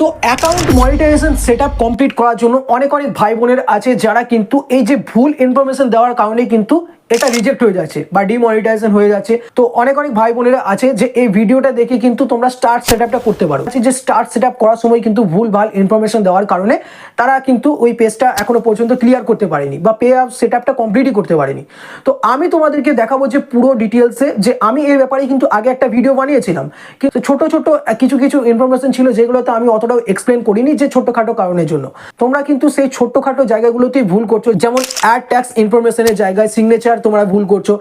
তো account monetization setup complete করার জন্য অনেক ভাই বোনের আছে যারা কিন্তু এই যে ভুল ইনফরমেশন দেওয়ার কারণে কিন্তু এটা রিজেক্ট হয়ে যাচ্ছে বা ডিমনিটাইজেশন হয়ে যাচ্ছে। তো অনেক ভাই বোনেরা আছে যে এই ভিডিওটা দেখে কিন্তু তোমরা স্টার্ট সেটআপটা করতে পারো। যে স্টার্ট সেটআপ করার সময় কিন্তু ভুল ভাল ইনফরমেশন দেওয়ার কারণে তারা কিন্তু ওই পেজটা এখনো পর্যন্ত ক্লিয়ার করতে পারেনি বা পে আপ সেটআপটা কমপ্লিটই করতে পারেনি। তো আমি তোমাদেরকে দেখাবো যে পুরো ডিটেলসে যে আমি এই ব্যাপারে কিন্তু আগে একটা ভিডিও বানিয়েছিলাম, কিন্তু ছোট ছোট কিছু ইনফরমেশন ছিল যেগুলোতে আমি অতটাও এক্সপ্লেন করিনি যে ছোটখাটো কারণের জন্য। তোমরা কিন্তু সেই ছোটখাটো জায়গাগুলোতেই ভুল করছো, যেমন অ্যাড ট্যাক্স ইনফরমেশনের জায়গায় সিগনেচার তোমরা ভুল করছো,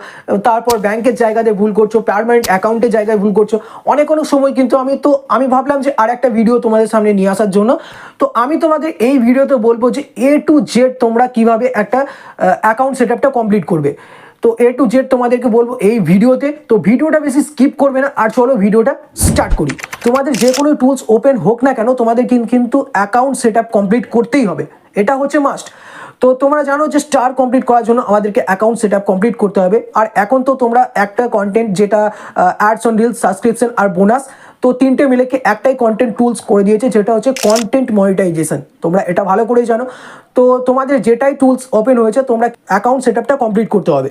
তারপর ব্যাংকের জায়গাতে ভুল করছো, পার্মানেন্ট অ্যাকাউন্টের জায়গায় ভুল করছো। অনেক সময় কিন্তু আমি ভাবলাম যে আর একটা ভিডিও তোমাদের সামনে নিয়ে আসার জন্য। তো আমি তোমাদের এই ভিডিওতে বলবো যে A to Z তোমরা কিভাবে একটা অ্যাকাউন্ট সেটআপটা কমপ্লিট করবে। তো A to Z তোমাদেরকে বলবো এই ভিডিওতে। তো ভিডিওটা বেশি স্কিপ করবে না, আর চলো ভিডিওটা স্টার্ট করি। তোমাদের যে কোনো টুলস ওপেন হোক না কেন, তোমাদের কিন্তু অ্যাকাউন্ট সেটআপ কমপ্লিট করতেই হবে, এটা হচ্ছে মাস্ট। তো তোমরা জানো যে স্টার কমপ্লিট করার জন্য আমাদেরকে অ্যাকাউন্ট সেটআপ কমপ্লিট করতে হবে। আর এখন তো তোমরা একটা কন্টেন্ট যেটা অ্যাডস অন রিলস, সাবস্ক্রিপশন আর বোনাস, তো তিনটে মিলে একটাই কন্টেন্ট টুলস করে দিয়েছে যেটা হচ্ছে কন্টেন্ট মনিটাইজেশন। তোমরা এটা ভালো করেই জানো। তো তোমাদের যেটাই টুলস ওপেন হয়েছে তোমরা অ্যাকাউন্ট সেটআপটা কমপ্লিট করতে হবে।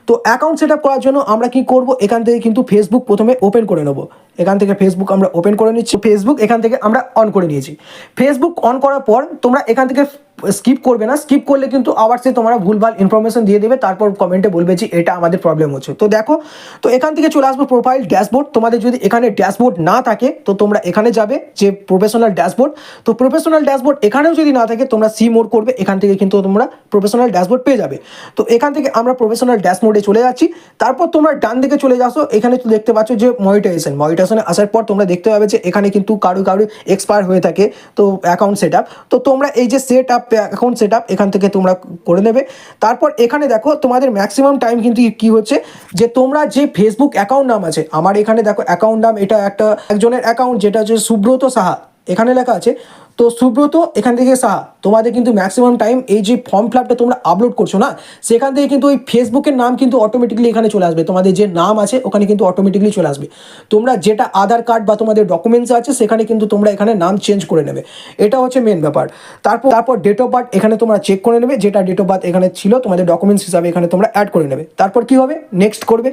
তো অ্যাকাউন্ট সেটআপ করার জন্য আমরা কি করব, এখান থেকে কিন্তু ফেসবুক প্রথমে ওপেন করে নেব। এখান থেকে ফেসবুক আমরা ওপেন করে নিচ্ছি। ফেসবুক এখান থেকে আমরা অন করে নিয়েছি। ফেসবুক অন করার পর তোমরা এখান থেকে স্কিপ করবে না, স্কিপ করলে কিন্তু আবার সে তোমরা ভুলভাল ইনফরমেশন দিয়ে দেবে, তারপর কমেন্টে বলবে যে এটা আমাদের প্রবলেম হচ্ছে। তো দেখো, তো এখান থেকে চলে আসবো প্রোফাইল ড্যাশবোর্ড। তোমাদের যদি এখানে ড্যাশবোর্ড না থাকে তো তোমরা এখানে যাবে যে প্রফেশনাল ড্যাশবোর্ড। তো প্রফেশনাল ড্যাশবোর্ড এখানেও যদি না থাকে তোমরা সি মোড করবে, এখান থেকে কিন্তু তোমরা প্রফেশনাল ড্যাশবোর্ড পেয়ে যাবে। তো এখান থেকে আমরা প্রফেশনাল ড্যাশবোর্ডে চলে যাচ্ছি। তারপর তোমরা ডান দিকে চলে যাচ্ছো, এখানে দেখতে পাচ্ছ যে মনিটাইজেশনে আসার পর তোমরা দেখতে পাবে যে এখানে কিন্তু কারো এক্সপায়ার হয়ে থাকে তো অ্যাকাউন্ট সেটআপ। তো তোমরা এই যে সেট আপ অ্যাকাউন্ট সেটআপ এখান থেকে তোমরা করে নেবে। তারপর এখানে দেখো তোমাদের ম্যাক্সিমাম টাইম কিন্তু কি হচ্ছে যে তোমরা যে ফেসবুক অ্যাকাউন্ট নাম আছে, আমার এখানে দেখো অ্যাকাউন্ট নাম এটা একজনের অ্যাকাউন্ট যেটা হচ্ছে সুব্রত সাহা, এখানে লেখা আছে। তো সুব্রত এখান থেকে সাহা, তোমাদের কিন্তু ম্যাক্সিমাম টাইম এই যে ফর্ম ফিলআপটা তোমরা আপলোড করছো না, সেখান থেকে কিন্তু ওই ফেসবুকের নাম কিন্তু অটোমেটিকলি এখানে চলে আসবে। তোমাদের যে নাম আছে ওখানে কিন্তু অটোমেটিকলি চলে আসবে। তোমরা যেটা আধার কার্ড বা তোমাদের ডকুমেন্টস আছে সেখানে কিন্তু তোমরা এখানে নাম চেঞ্জ করে নেবে, এটা হচ্ছে মেন ব্যাপার। তারপর ডেট অফ বার্থ এখানে তোমরা চেক করে নেবে, যেটা ডেট অফ বার্থ এখানে ছিল তোমাদের ডকুমেন্টস হিসাবে এখানে তোমরা অ্যাড করে নেবে। তারপর কি হবে, নেক্সট করবে।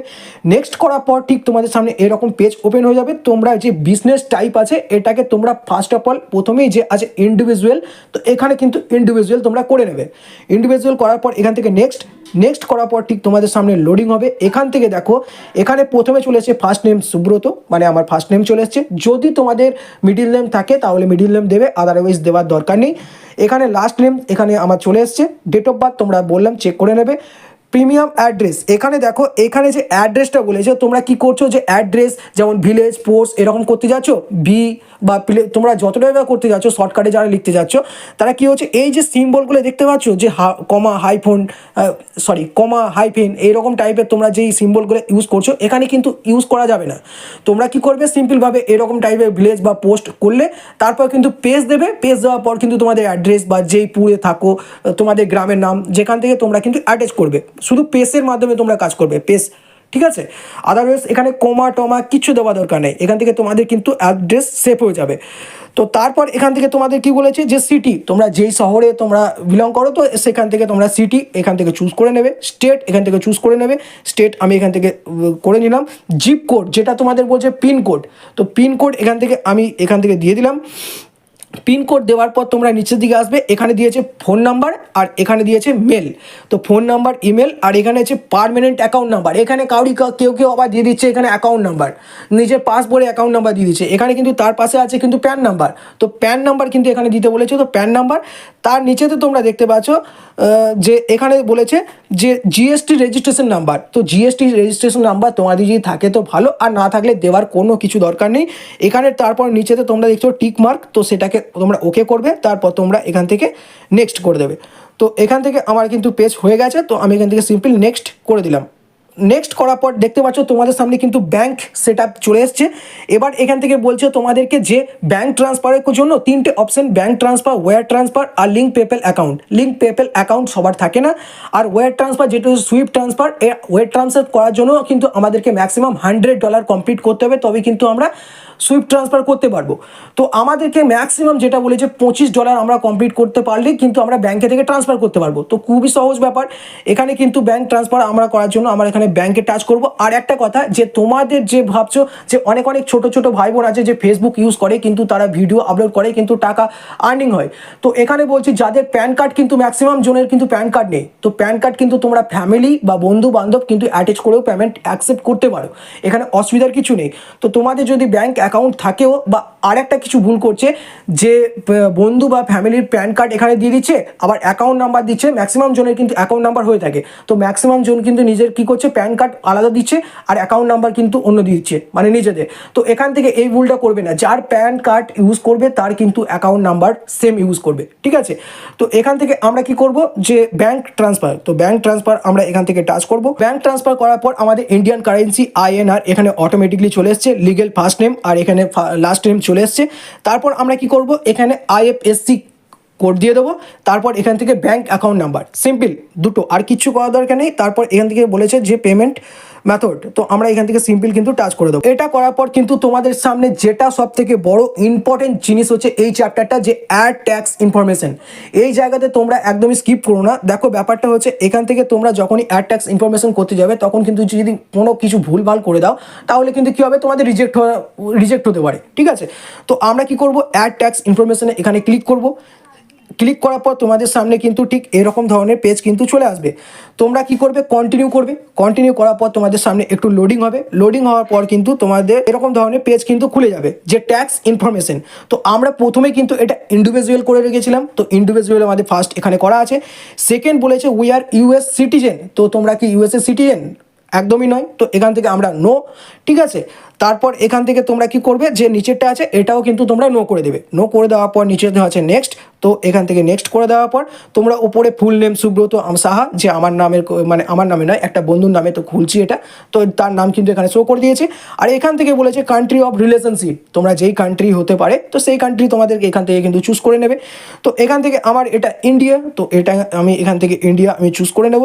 নেক্সট করার পর ঠিক তোমাদের সামনে এরকম পেজ ওপেন হয়ে যাবে। তোমরা যে বিজনেস টাইপ আছে এটাকে তোমরা ফার্স্ট অফ অল প্রথমেই যে আছে ইন্ডিভিজুয়াল, তো এখানে কিন্তু ইন্ডিভিজুয়াল তোমরা করে নেবে। ইন্ডিভিজুয়াল করার পর এখান থেকে নেক্সট করার পর ঠিক তোমাদের সামনে লোডিং হবে। এখান থেকে দেখো এখানে প্রথমে চলে এসেছে ফার্স্ট নেম সুব্রত, মানে আমার ফার্স্ট নেম চলে এসেছে। যদি তোমাদের মিডিল নেম থাকে তাহলে মিডিল নেম দেবে, আদারওয়াইজ দেওয়ার দরকার নেই। এখানে লাস্ট নেম এখানে আমার চলে এসেছে। ডেট অফ বার্থ তোমরা বললাম চেক করে নেবে। প্রিমিয়াম অ্যাড্রেস এখানে দেখো, এখানে যে অ্যাড্রেসটা বলেছে তোমরা কি করছো, যে অ্যাড্রেস যেমন ভিলেজ, পোস্ট এরকম করতে যাচ্ছ, বি বা তোমরা যতটাই করতে যাচ্ছ শর্টকাটে যারা লিখতে যাচ্ছ তারা কি হচ্ছে এই যে সিম্বলগুলো দেখতে পাচ্ছ যে কমা হাইফেন এইরকম টাইপের তোমরা যেই সিম্বলগুলো ইউজ করছো এখানে কিন্তু ইউজ করা যাবে না। তোমরা কি করবে, সিম্পলভাবে এরকম টাইপের ভিলেজ বা পোস্ট করলে তারপর কিন্তু পেজ দেবে। পেজ দেওয়ার পর কিন্তু তোমাদের অ্যাড্রেস বা যেই পুরে থাকো তোমাদের গ্রামের নাম যেখান থেকে তোমরা কিন্তু অ্যাটাচ করবে, শুধু পেজের মাধ্যমে তোমরা কাজ করবে, পেজ, ঠিক আছে। আদারওয়াইজ এখানে কমা টমা কিছু দেওয়া দরকার নেই, এখান থেকে তোমাদের কিন্তু অ্যাড্রেস সেভ হয়ে যাবে। তো তারপর এখান থেকে তোমাদের কি বলেছে যে সিটি, তোমরা যেই শহরে তোমরা বিলং করো তো সেখান থেকে তোমরা সিটি এখান থেকে চুজ করে নেবে। স্টেট এখান থেকে চুজ করে নেবে, স্টেট আমি এখান থেকে করে নিলাম। জিপ কোড যেটা তোমাদের বলছে পিনকোড, তো পিনকোড আমি এখান থেকে দিয়ে দিলাম। পিনকোড দেওয়ার পর তোমরা নিচের দিকে আসবে, এখানে দিয়েছে ফোন নাম্বার আর এখানে দিয়েছে মেল। তো ফোন নাম্বার, ইমেল আর এখানে আছে পার্মানেন্ট অ্যাকাউন্ট নাম্বার। এখানে কেউ আবার দিয়ে দিচ্ছে এখানে অ্যাকাউন্ট নাম্বার, নিজের পাসবইয়ে অ্যাকাউন্ট নাম্বার দিয়ে দিচ্ছে। এখানে কিন্তু তার পাশে আছে কিন্তু প্যান নাম্বার, তো প্যান নাম্বার কিন্তু এখানে দিতে বলেছে। তো প্যান নাম্বার, তার নিচেতে তোমরা দেখতে পাচ্ছ যে এখানে বলেছে যে জিএসটি রেজিস্ট্রেশন নাম্বার। তো জিএসটি রেজিস্ট্রেশন নাম্বার তোমাদের যদি থাকে তো ভালো, আর না থাকলে দেওয়ার কোনো কিছু দরকার নেই। এখানে তারপর নিচেতে তোমরা দেখছো টিক মার্ক, তো সেটাকে তোমরা ওকে করবে। তারপর তোমরা এখান থেকে নেক্সট করে দেবে। তো এখান থেকে আমার কিন্তু পেজ হয়ে গেছে, তো আমি এখান থেকে সিম্পল নেক্সট করে দিলাম। নেক্সট করার পর দেখতে পাচ্ছ তোমাদের সামনে কিন্তু ব্যাংক সেটআপ চলে এসছে। এবার এখান থেকে বলছে তোমাদেরকে যে ব্যাংক ট্রান্সফারের জন্য তিনটে option, bank transfer, wire transfer আর link PayPal account. Link PayPal account সবার থাকে না, আর ওয়্যার ট্রান্সফার যেটা হচ্ছে সুইফট ট্রান্সফার, ওয়্যার ট্রান্সফার করার জন্য কিন্তু আমাদেরকে ম্যাক্সিমাম $100 কমপ্লিট করতে হবে, তবে কিন্তু আমরা সুইফট ট্রান্সফার করতে পারবো। তো আমাদেরকে ম্যাক্সিমাম যেটা বলেছে $25 আমরা কমপ্লিট করতে পারলে কিন্তু আমরা ব্যাংকে থেকে ট্রান্সফার করতে পারবো। তো খুবই সহজ ব্যাপার। এখানে কিন্তু ব্যাংক ট্রান্সফার আমরা করার জন্য আমরা এখানে ব্যাংকে টাচ করব। আর একটা কথা, যে তোমাদের যে ভাবছো যে অনেক ছোট ছোট ভাই বোন আছে যে ফেসবুক ইউজ করে কিন্তু তারা ভিডিও আপলোড করে কিন্তু টাকা আর্নিং হয়, তো এখানে বলছি যাদের প্যান কার্ড কিন্তু ম্যাক্সিমাম জনের কিন্তু প্যান কার্ড নেই, তো প্যান কার্ড কিন্তু তোমরা ফ্যামিলি বা বন্ধু বান্ধব কিন্তু অ্যাটাচ করেও পেমেন্ট অ্যাকসেপ্ট করতে পারো, এখানে অসুবিধার কিছু নেই। তো তোমাদের যদি ব্যাংক অ্যাকাউন্ট থাকেও, বা আর একটা কিছু ভুল করছে যে বন্ধু বা ফ্যামিলির প্যান কার্ড এখানে দিয়ে দিচ্ছে আবার অ্যাকাউন্ট নাম্বার দিচ্ছে, ম্যাক্সিমাম জনের কিন্তু অ্যাকাউন্ট নাম্বার হয়ে থাকে, তো ম্যাক্সিমাম জন কিন্তু নিজের কি করছে প্যান কার্ড আলাদা দিচ্ছে আর অ্যাকাউন্ট নাম্বার কিন্তু অন্য দিচ্ছে মানে নিজেদের। তো এখান থেকে এই ভুলটা করবে না, যার প্যান কার্ড ইউজ করবে তার কিন্তু অ্যাকাউন্ট নাম্বার সেম ইউজ করবে, ঠিক আছে। তো এখান থেকে আমরা কি করব যে ব্যাংক ট্রান্সফার, তো ব্যাংক ট্রান্সফার আমরা এখান থেকে টাচ করব। ব্যাংক ট্রান্সফার করার পর আমাদের ইন্ডিয়ান কারেন্সি INR এখানে অটোমেটিকলি চলে এসছে, লিগেল ফার্স্ট নেম আর এখানে লাস্ট নেম চলে এসছে। তারপর আমরা কি করব এখানে IFSC কোড দিয়ে দেবো, তারপর এখান থেকে ব্যাংক অ্যাকাউন্ট নাম্বার, সিম্পল দুটো, আর কিছু করার দরকার নেই। তারপর এখান থেকে বলেছে যে পেমেন্ট মেথড, তো আমরা এখান থেকে সিম্পল কিন্তু টাচ করে দেবো। এটা করার পর কিন্তু তোমাদের সামনে যেটা সব থেকে বড় ইম্পর্টেন্ট জিনিস হচ্ছে এই চ্যাপ্টারটা, যে অ্যাড ট্যাক্স ইনফরমেশন। এই জায়গাতে তোমরা একদমই স্কিপ করো না। দেখো ব্যাপারটা হচ্ছে এখান থেকে তোমরা যখনই অ্যাড ট্যাক্স ইনফরমেশন করতে যাবে তখন কিন্তু যদি কোনো কিছু ভুলভাল করে দাও তাহলে কিন্তু কী হবে, তোমাদের রিজেক্ট হতে পারে, ঠিক আছে। তো আমরা কি করব অ্যাড ট্যাক্স ইনফরমেশনে এখানে ক্লিক করব। ক্লিক করার পর তোমাদের সামনে কিন্তু ঠিক এরকম ধরনের পেজ কিন্তু চলে আসবে। তোমরা কি করবে কন্টিনিউ করবে, কন্টিনিউ করার পর তোমাদের সামনে একটু লোডিং হবে, লোডিং হওয়ার পর কিন্তু তোমাদের এরকম ধরনের পেজ কিন্তু খুলে যাবে যে ট্যাক্স ইনফরমেশন। তো আমরা প্রথমে কিন্তু এটা ইন্ডিভিজুয়াল করে রেখেছিলাম, তো ইন্ডিভিজুয়াল আমাদের ফার্স্ট এখানে করা আছে। সেকেন্ড বলেছে উই আর US সিটিজেন, তো তোমরা কি USA সিটিজেন? একদমই নয়, তো এখান থেকে আমরা নো, ঠিক আছে। তারপর এখান থেকে তোমরা কি করবে যে নিচেরটা আছে এটাও কিন্তু তোমরা নো করে দেবে। নো করে দেওয়ার পর নিচেতে আছে নেক্সট, তো এখান থেকে নেক্সট করে দেওয়ার পর তোমরা উপরে ফুল নেম সুব্রত সাহা, যে আমার নামের মানে আমার নামে নয় একটা বন্ধুর নামে, তো খুলছি এটা, তো তার নাম কিন্তু এখানে শো করে দিয়েছে। আর এখান থেকে বলেছে কান্ট্রি অফ রিলেশনশিপ, তোমরা যেই কান্ট্রি হতে পারে তো সেই কান্ট্রি তোমাদেরকে এখান থেকে কিন্তু চুজ করে নেবে। তো এখান থেকে আমার এটা ইন্ডিয়া, তো এটা আমি এখান থেকে ইন্ডিয়া আমি চুজ করে নেব।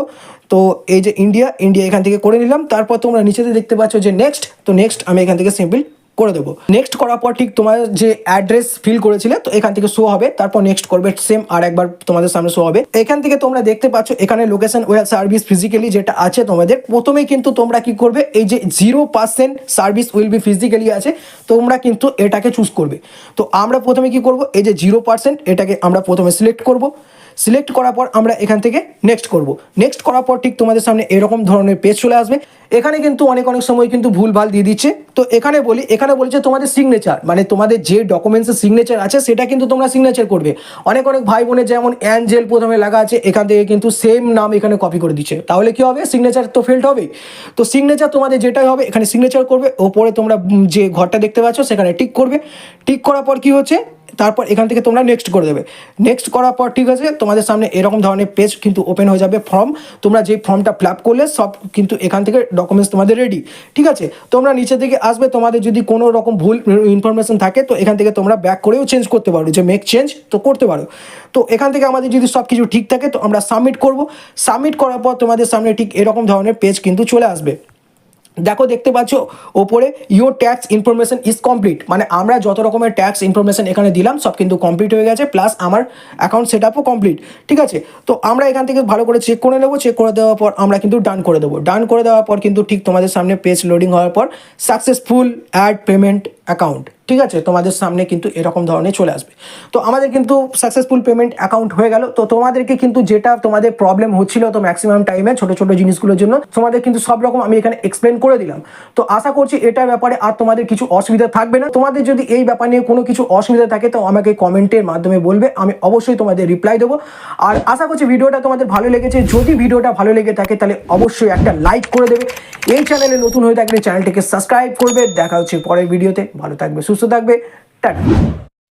তো এই যে ইন্ডিয়া এখান থেকে করে নিলাম। তারপর তোমরা নিচেতে দেখতে পাচ্ছ যে নেক্সট, তো নেক্সট আমি এখান থেকে সিম্পল করে দেবো। নেক্সট করার পর ঠিক তোমার যে অ্যাড্রেস ফিল করেছিলে তো এখান থেকে শো হবে, তারপর নেক্সট করবে সেম আর একবার তোমাদের সামনে শো হবে। এখান থেকে তোমরা দেখতে পাচ্ছ এখানে লোকেশন ওয়েল সার্ভিস ফিজিক্যালি যেটা আছে তোমাদের, প্রথমেই কিন্তু তোমরা কি করবে এই যে 0% সার্ভিস উইল বি ফিজিক্যালি আছে, তোমরা কিন্তু এটাকে চুজ করবে। তো আমরা প্রথমে কি করব এই যে 0% এটাকে আমরা প্রথমে সিলেক্ট করব। সিলেক্ট করার পর আমরা এখান থেকে নেক্সট করব। নেক্সট করার পর ঠিক তোমাদের সামনে এরকম ধরনের পেজ চলে আসবে। এখানে কিন্তু অনেক সময় কিন্তু ভুলভাল দিয়ে দিচ্ছে। তো এখানে বলছে তোমাদের সিগনেচার, মানে তোমাদের যে ডকুমেন্টসের সিগনেচার আছে সেটা কিন্তু তোমরা সিগনেচার করবে। অনেক ভাই বোনের যেমন অ্যাঞ্জেল প্রথমে লাগা আছে, এখান থেকে কিন্তু সেম নাম এখানে কপি করে দিচ্ছে, তাহলে কি হবে সিগনেচার তো ফেল্ড হবে। তো সিগনেচার তোমাদের যেটাই হবে এখানে সিগনেচার করবে, ওপরে তোমরা যে ঘরটা দেখতে পাচ্ছ সেখানে টিক করবে। টিক করার পর কি হচ্ছে, তারপর এখান থেকে তোমরা নেক্সট করে দেবে। নেক্সট করার পর ঠিক আছে তোমাদের সামনে এরকম ধরনের পেজ কিন্তু ওপেন হয়ে যাবে। ফর্ম, তোমরা যেই ফর্মটা ফিল আপ করলে সব কিন্তু এখান থেকে ডকুমেন্টস তোমাদের রেডি, ঠিক আছে। তোমরা নিচে থেকে আসবে, তোমাদের যদি কোনো রকম ভুল ইনফরমেশন থাকে তো এখান থেকে তোমরা ব্যাক করেও চেঞ্জ করতে পারো, যে মেক চেঞ্জ তো করতে পারো। তো এখান থেকে আমাদের যদি সব কিছু ঠিক থাকে তো আমরা সাবমিট করব। সাবমিট করার পর তোমাদের সামনে ঠিক এরকম ধরনের পেজ কিন্তু চলে আসবে। দেখো দেখতে পাচ্ছ ওপরে your tax information is complete, মানে আমরা যত রকমের ট্যাক্স ইনফরমেশন এখানে দিলাম সব কিন্তু কমপ্লিট হয়ে গেছে, প্লাস আমার অ্যাকাউন্ট সেট আপও কমপ্লিট, ঠিক আছে। তো আমরা এখান থেকে ভালো করে চেক করে নেবো। চেক করে দেওয়ার পর আমরা কিন্তু ডান করে দেবো। ডান করে দেওয়ার পর কিন্তু ঠিক তোমাদের সামনে পেজ লোডিং হওয়ার পর সাকসেসফুল অ্যাড পেমেন্ট অ্যাকাউন্ট, ঠিক আছে, তোমাদের সামনে কিন্তু এরকম ধরনের চলে আসবে। তো আমাদের কিন্তু সাকসেসফুল পেমেন্ট অ্যাকাউন্ট হয়ে গেল। তো তোমাদেরকে কিন্তু যেটা তোমাদের প্রবলেম হচ্ছিল তো ম্যাক্সিমাম টাইমে ছোট ছোট জিনিসগুলোর জন্য তোমাদের কিন্তু সব রকম আমি এখানে এক্সপ্লেন করে দিলাম। তো আশা করছি এটার ব্যাপারে আর তোমাদের কিছু অসুবিধা থাকবে না। তোমাদের যদি এই ব্যাপার নিয়ে কোনো কিছু অসুবিধা থাকে তো আমাকে কমেন্টের মাধ্যমে বলবে, আমি অবশ্যই তোমাদের রিপ্লাই দেবো। আর আশা করছি ভিডিওটা তোমাদের ভালো লেগেছে। যদি ভিডিওটা ভালো লেগে থাকে তাহলে অবশ্যই একটা লাইক করে দেবে। এই চ্যানেলে নতুন হয়ে থাকলে চ্যানেলটিকে সাবস্ক্রাইব করবে। দেখা হচ্ছে পরের ভিডিওতে। ভালো থাকবে, সুস্থ থাকবে, টাটা।